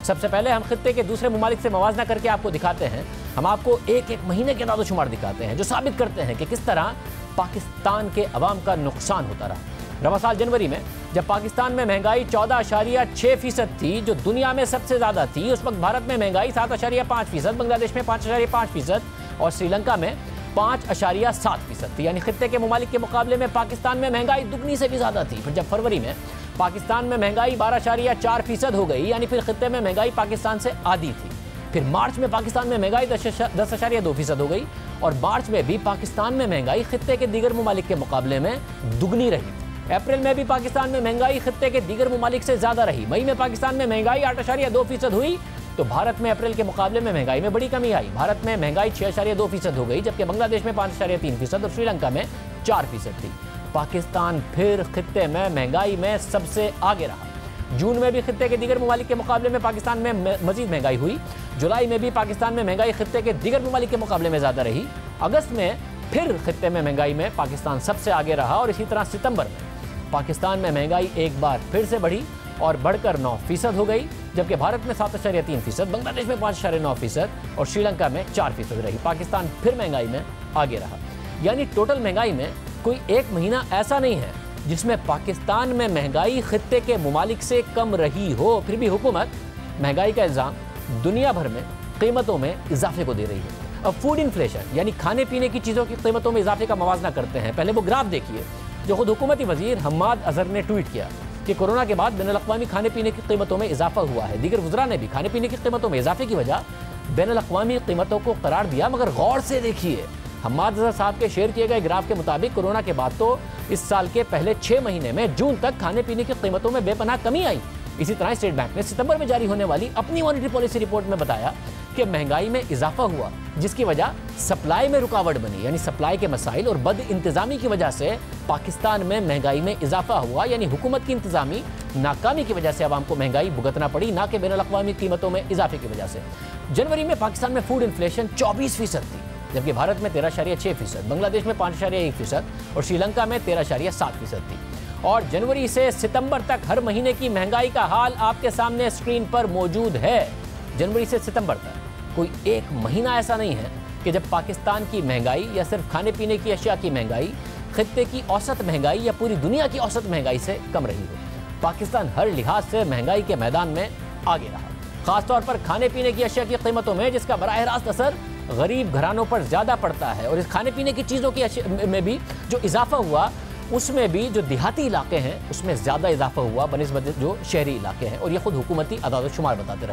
सबसे पहले हम खित्ते के दूसरे ममालिक से मवाजना करके आपको दिखाते हैं। हम आपको एक एक महीने के दादोशुमार दिखाते हैं जो साबित करते हैं कि किस तरह पाकिस्तान के अवाम का नुकसान होता रहा। रवा साल जनवरी में जब पाकिस्तान में महंगाई 14.6% थी, जो दुनिया में सबसे ज़्यादा थी, उस वक्त भारत में महंगाई 7.5%, बांग्लादेश में 5.5% और श्रीलंका में 5.7% थी। यानी खित्ते के ममालिक के मुकाबले में पाकिस्तान में महंगाई दुगनी से भी ज़्यादा थी। फिर जब फरवरी में पाकिस्तान में महंगाई 12.4% हो गई, यानी फिर खित्ते में महंगाई पाकिस्तान से आधी थी। फिर मार्च में पाकिस्तान में महंगाई 10.2% हो गई और मार्च में भी पाकिस्तान में महंगाई खित्ते के दीगर ममालिक के मुकाबले में दुगनी रही। अप्रैल में भी पाकिस्तान में महंगाई खित्ते के दीगर ममालिक से ज़्यादा रही। मई में पाकिस्तान में महंगाई 8.2% हुई, तो भारत में अप्रैल के मुकाबले में महंगाई में बड़ी कमी आई। भारत में महंगाई 6.2% हो गई, जबकि बांग्लादेश में 5.3% और श्रीलंका में 4% थी। पाकिस्तान फिर खित्ते में महंगाई में सबसे आगे रहा। जून में भी खित्ते के दीगर ममालिक के मुकाबले में पाकिस्तान में मजीद महंगाई हुई। जुलाई में भी पाकिस्तान में महंगाई खित्ते के दीगर ममालिक के मुकाबले में ज़्यादा रही। अगस्त में फिर खित्ते में महंगाई में पाकिस्तान सबसे आगे रहा और इसी तरह सितंबर में पाकिस्तान में महंगाई एक बार फिर से बढ़ी और बढ़कर 9% हो गई, जबकि भारत में 7.3%, बांग्लादेश में 5.9% और श्रीलंका में 4% रही। पाकिस्तान फिर महंगाई में आगे रहा। यानी टोटल महंगाई में कोई एक महीना ऐसा नहीं है जिसमें पाकिस्तान में महंगाई खित्ते के ममालिक से कम रही हो। फिर भी हुकूमत महंगाई का इल्ज़ाम दुनिया भर में कीमतों में इजाफे को दे रही है। अब फूड इन्फ्लेशन यानी खाने पीने की चीज़ों की कीमतों में इजाफे का मवाजना करते हैं। पहले वो ग्राफ देखिए जो खुद हुकूमती वजीर हम्माद अजहर ने ट्वीट किया कि कोरोना के बाद बैनुल-अक़वामी खाने पीने की कीमतों में इजाफा हुआ है। दीगर वज़रा ने भी खाने पीने की कीमतों में इजाफे की वजह बैनुल-अक़वामी कीमतों को करार दिया, मगर गौर से देखिए हम्माद अजहर साहब के शेयर किए गए ग्राफ के मुताबिक कोरोना के बाद तो इस साल के पहले 6 महीने में जून तक खाने पीने की कीमतों में बेपनाह कमी आई। इसी तरह स्टेट बैंक ने सितंबर में जारी होने वाली अपनी मॉनेटरी पॉलिसी रिपोर्ट में बताया कि महंगाई में इजाफा हुआ, जिसकी वजह सप्लाई में रुकावट बनी, यानी सप्लाई के मसाइल और बद इंतजामी की वजह से पाकिस्तान में महंगाई में इजाफा हुआ। यानी हुकूमत की इंतजामी नाकामी की वजह से आवाम को महंगाई भुगतना पड़ी, ना कि बैनुल-अक़वामी कीमतों में इजाफे की वजह से। जनवरी में पाकिस्तान में फूड इन्फ्लेशन 24% थी, जबकि भारत में 13.6%, बांग्लादेश में 5.1% और श्रीलंका में 13.7% थी। और जनवरी से सितंबर तक हर महीने की महंगाई का हाल आपके सामने स्क्रीन पर मौजूद है। जनवरी से सितंबर तक कोई एक महीना ऐसा नहीं है कि जब पाकिस्तान की महंगाई या सिर्फ खाने पीने की अशिया की महंगाई खित्ते की औसत महंगाई या पूरी दुनिया की औसत महंगाई से कम रही हो। पाकिस्तान हर लिहाज से महंगाई के मैदान में आगे रहा, खासतौर पर खाने पीने की अशिया की कीमतों में, जिसका बराह रास्त असर गरीब घरानों पर ज़्यादा पड़ता है। और इस खाने पीने की चीज़ों की में भी जो इजाफा हुआ, उसमें भी जो देहाती इलाके हैं उसमें ज़्यादा इजाफा हुआ बनिस्बत जो शहरी इलाके हैं, और ये खुद हुकूमती अदाद-ओ-शुमार बताते रहे।